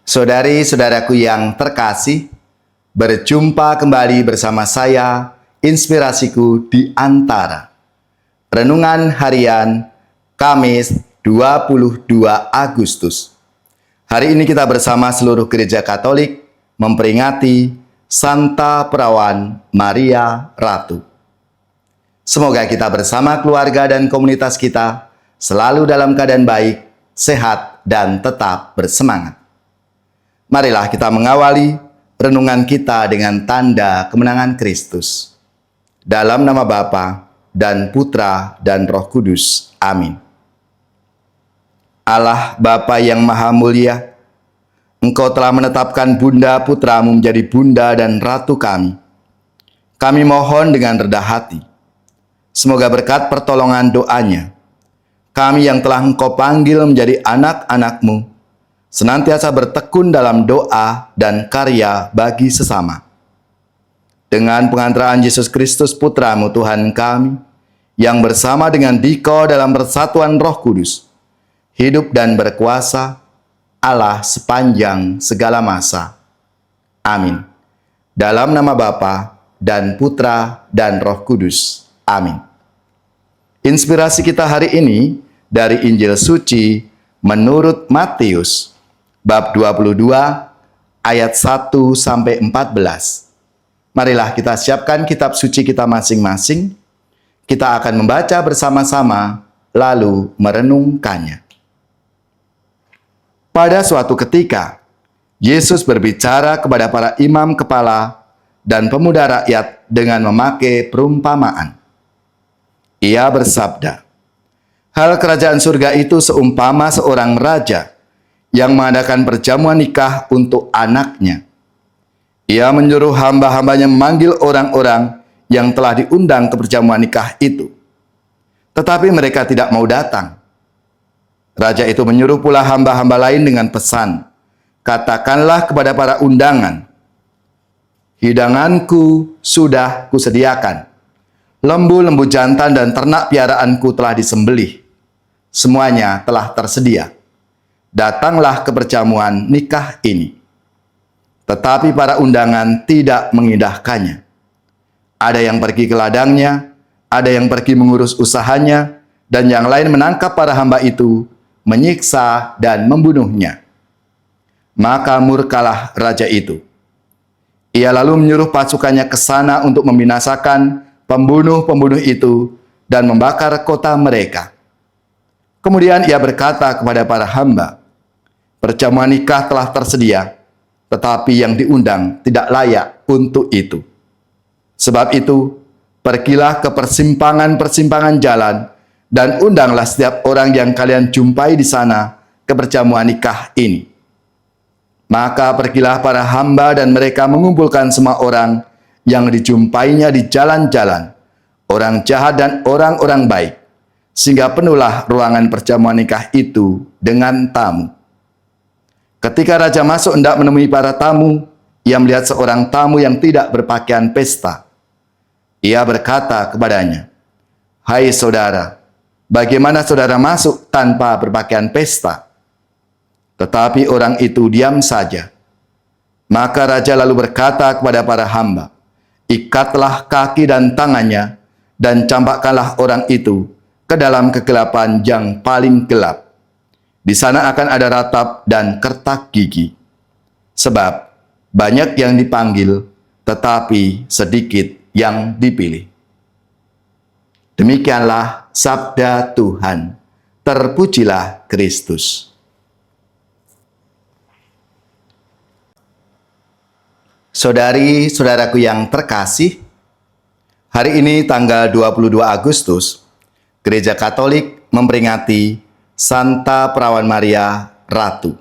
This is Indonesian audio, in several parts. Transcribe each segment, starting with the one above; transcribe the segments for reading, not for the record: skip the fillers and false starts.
Saudari-saudaraku yang terkasih, berjumpa kembali bersama saya, Inspirasiku di Antara. Renungan Harian Kamis 22 Agustus. Hari ini kita bersama seluruh Gereja Katolik memperingati Santa Perawan Maria Ratu. Semoga kita bersama keluarga dan komunitas kita selalu dalam keadaan baik, sehat, dan tetap bersemangat. Marilah kita mengawali renungan kita dengan tanda kemenangan Kristus. Dalam nama Bapa dan Putra dan Roh Kudus. Amin. Allah Bapa yang Maha Mulia, Engkau telah menetapkan Bunda Putramu menjadi Bunda dan Ratu kami. Kami mohon dengan rendah hati, semoga berkat pertolongan doanya, kami yang telah Engkau panggil menjadi anak-anak-Mu, senantiasa bertekun dalam doa dan karya bagi sesama. Dengan pengantaraan Yesus Kristus Putra-Mu Tuhan kami, yang bersama dengan Dikau dalam persatuan Roh Kudus, hidup dan berkuasa Allah sepanjang segala masa. Amin. Dalam nama Bapa dan Putra dan Roh Kudus. Amin. Inspirasi kita hari ini dari Injil Suci menurut Matius, bab 22, ayat 1-14. Marilah kita siapkan kitab suci kita masing-masing. Kita akan membaca bersama-sama, lalu merenungkannya. Pada suatu ketika, Yesus berbicara kepada para imam kepala dan pemuda rakyat dengan memakai perumpamaan. Ia bersabda, "Hal kerajaan surga itu seumpama seorang raja yang mengadakan perjamuan nikah untuk anaknya. Ia menyuruh hamba-hambanya memanggil orang-orang yang telah diundang ke perjamuan nikah itu. Tetapi mereka tidak mau datang. Raja itu menyuruh pula hamba-hamba lain dengan pesan, 'Katakanlah kepada para undangan, hidanganku sudah kusediakan. Lembu-lembu jantan dan ternak piaraanku telah disembelih. Semuanya telah tersedia. Datanglah ke perjamuan nikah ini.' Tetapi para undangan tidak mengindahkannya. Ada yang pergi ke ladangnya, ada yang pergi mengurus usahanya, dan yang lain menangkap para hamba itu, menyiksa dan membunuhnya. Maka murkalah raja itu. Ia lalu menyuruh pasukannya ke sana untuk membinasakan pembunuh-pembunuh itu dan membakar kota mereka. Kemudian ia berkata kepada para hamba, 'Perjamuan nikah telah tersedia, tetapi yang diundang tidak layak untuk itu. Sebab itu, pergilah ke persimpangan-persimpangan jalan dan undanglah setiap orang yang kalian jumpai di sana ke perjamuan nikah ini.' Maka pergilah para hamba dan mereka mengumpulkan semua orang yang dijumpainya di jalan-jalan, orang jahat dan orang-orang baik, sehingga penuhlah ruangan perjamuan nikah itu dengan tamu. Ketika raja masuk hendak menemui para tamu, ia melihat seorang tamu yang tidak berpakaian pesta. Ia berkata kepadanya, 'Hai saudara, bagaimana saudara masuk tanpa berpakaian pesta?' Tetapi orang itu diam saja. Maka raja lalu berkata kepada para hamba, 'Ikatlah kaki dan tangannya, dan campakkanlah orang itu ke dalam kegelapan yang paling gelap. Di sana akan ada ratap dan kertak gigi. Sebab banyak yang dipanggil, tetapi sedikit yang dipilih.' Demikianlah sabda Tuhan. Terpujilah Kristus. Saudari-saudaraku yang terkasih, hari ini tanggal 22 Agustus, Gereja Katolik memperingati Santa Perawan Maria Ratu.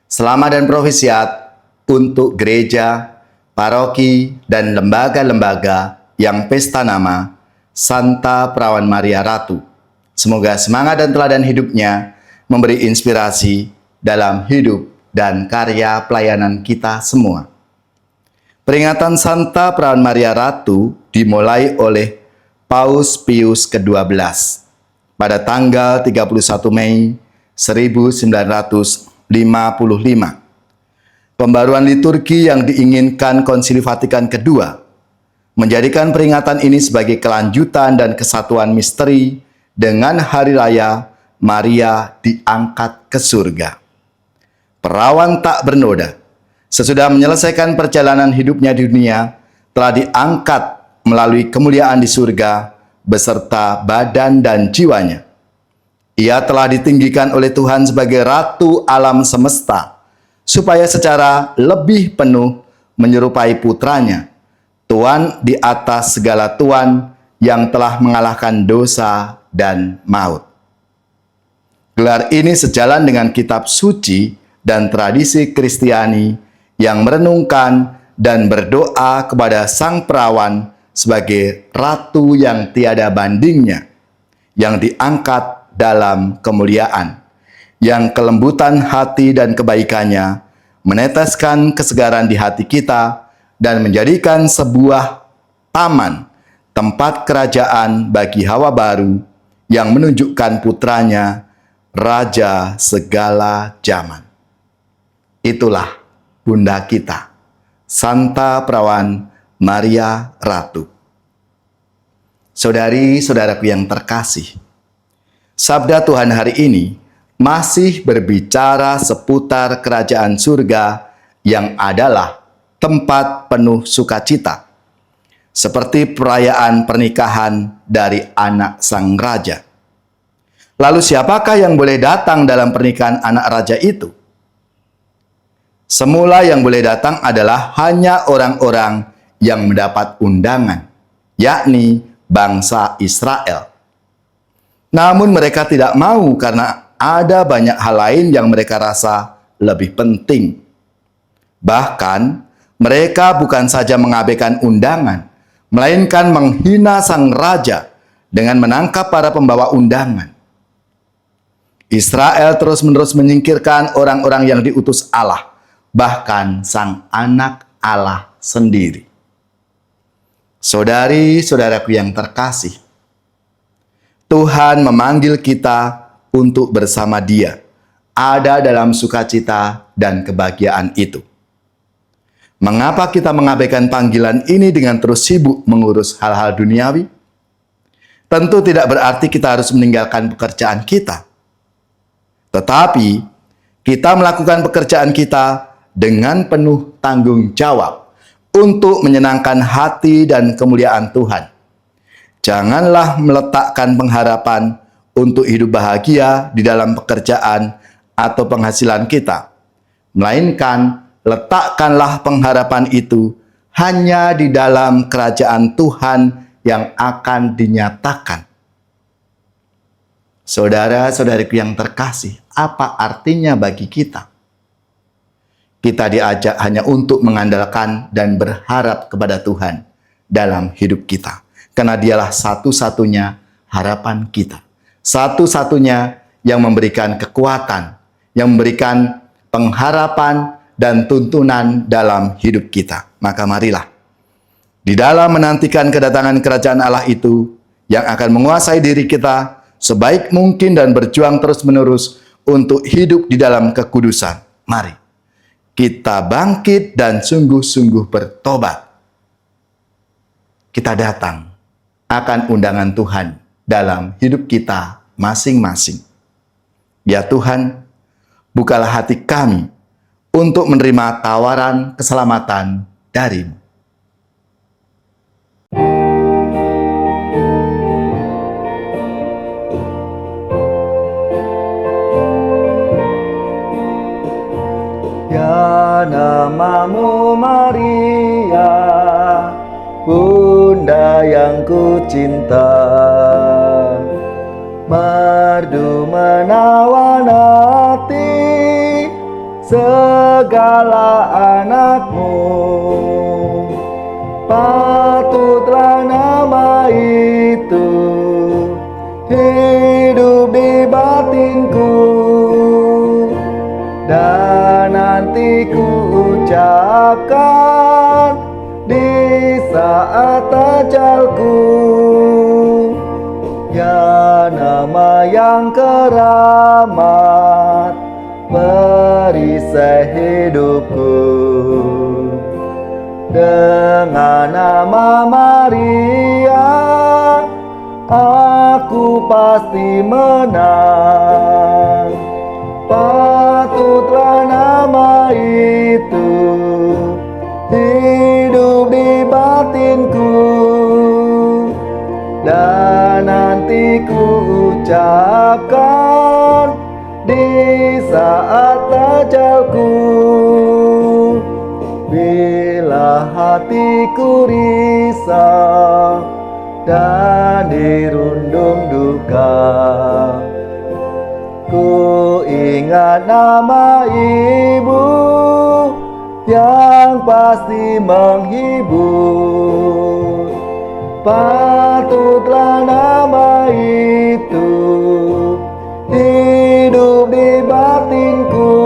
Selamat dan profisiat untuk gereja, paroki, dan lembaga-lembaga yang pesta nama Santa Perawan Maria Ratu. Semoga semangat dan teladan hidupnya memberi inspirasi dalam hidup dan karya pelayanan kita semua. Peringatan Santa Perawan Maria Ratu dimulai oleh Paus Pius ke-12 pada tanggal 31 Mei 1955 Pembaruan liturgi yang diinginkan Konsili Vatikan kedua menjadikan peringatan ini sebagai kelanjutan dan kesatuan misteri dengan hari raya Maria diangkat ke surga. Perawan tak bernoda, sesudah menyelesaikan perjalanan hidupnya di dunia, telah diangkat melalui kemuliaan di surga beserta badan dan jiwanya. Ia telah ditinggikan oleh Tuhan sebagai Ratu alam semesta, supaya secara lebih penuh menyerupai putranya, Tuan di atas segala Tuan yang telah mengalahkan dosa dan maut. Gelar ini sejalan dengan kitab suci dan tradisi Kristiani yang merenungkan dan berdoa kepada Sang Perawan sebagai Ratu yang tiada bandingnya, yang diangkat dalam kemuliaan, yang kelembutan hati dan kebaikannya meneteskan kesegaran di hati kita dan menjadikan sebuah taman, tempat kerajaan bagi Hawa baru yang menunjukkan putranya, Raja segala zaman. Itulah Bunda kita, Santa Perawan Maria Ratu. Saudari-saudaraku yang terkasih, Sabda Tuhan hari ini masih berbicara seputar kerajaan surga yang adalah tempat penuh sukacita, seperti perayaan pernikahan dari anak sang raja. Lalu siapakah yang boleh datang dalam pernikahan anak raja itu? Semula yang boleh datang adalah hanya orang-orang yang mendapat undangan, yakni bangsa Israel. Namun mereka tidak mau karena ada banyak hal lain yang mereka rasa lebih penting. Bahkan mereka bukan saja mengabaikan undangan, melainkan menghina sang raja dengan menangkap para pembawa undangan. Israel terus-menerus menyingkirkan orang-orang yang diutus Allah, bahkan sang anak Allah sendiri. Saudari-saudaraku yang terkasih, Tuhan memanggil kita untuk bersama Dia, ada dalam sukacita dan kebahagiaan itu. Mengapa kita mengabaikan panggilan ini dengan terus sibuk mengurus hal-hal duniawi? Tentu tidak berarti kita harus meninggalkan pekerjaan kita. Tetapi, kita melakukan pekerjaan kita dengan penuh tanggung jawab untuk menyenangkan hati dan kemuliaan Tuhan. Janganlah meletakkan pengharapan untuk hidup bahagia di dalam pekerjaan atau penghasilan kita, melainkan letakkanlah pengharapan itu hanya di dalam kerajaan Tuhan yang akan dinyatakan. Saudara-saudariku yang terkasih, apa artinya bagi kita? Kita diajak hanya untuk mengandalkan dan berharap kepada Tuhan dalam hidup kita. Karena Dialah satu-satunya harapan kita. Satu-satunya yang memberikan kekuatan, yang memberikan pengharapan dan tuntunan dalam hidup kita. Maka marilah, di dalam menantikan kedatangan kerajaan Allah itu, yang akan menguasai diri kita sebaik mungkin dan berjuang terus-menerus untuk hidup di dalam kekudusan. Mari, kita bangkit dan sungguh-sungguh bertobat. Kita datang akan undangan Tuhan dalam hidup kita masing-masing. Ya Tuhan, bukalah hati kami untuk menerima tawaran keselamatan dari-Mu. Ya namamu Maria, Bunda yang ku cinta, merdu menawan hati segala anakmu. Patutlah nama itu hidup di batinku, dan nanti ku ucapkan di saat ajalku. Ya nama yang keramat, perisai hidupku. Dengan nama Maria, aku pasti menang. Patutlah nama itu hidup di batinku, dan nanti ku ucapkan di saat ajalku. Bila hatiku risau dan dirundung duka, ku ingat nama Ibu yang pasti menghibur. Patutlah nama itu hidup di batinku,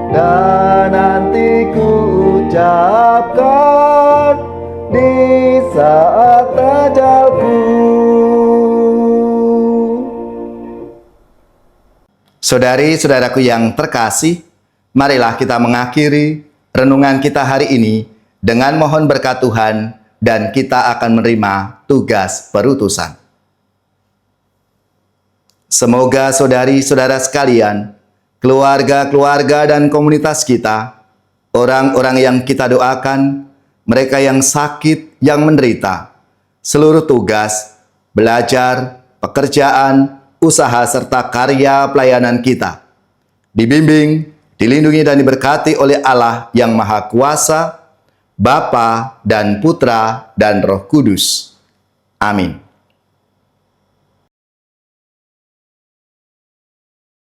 dan nanti ku ucapkan di saat ajalku. Saudari-saudaraku yang terkasih, marilah kita mengakhiri renungan kita hari ini dengan mohon berkat Tuhan, dan kita akan menerima tugas perutusan. Semoga saudari-saudara sekalian, keluarga-keluarga dan komunitas kita, orang-orang yang kita doakan, mereka yang sakit, yang menderita, seluruh tugas, belajar, pekerjaan, usaha, serta karya pelayanan kita, dibimbing, dilindungi dan diberkati oleh Allah yang Maha Kuasa, Bapa dan Putra dan Roh Kudus. Amin.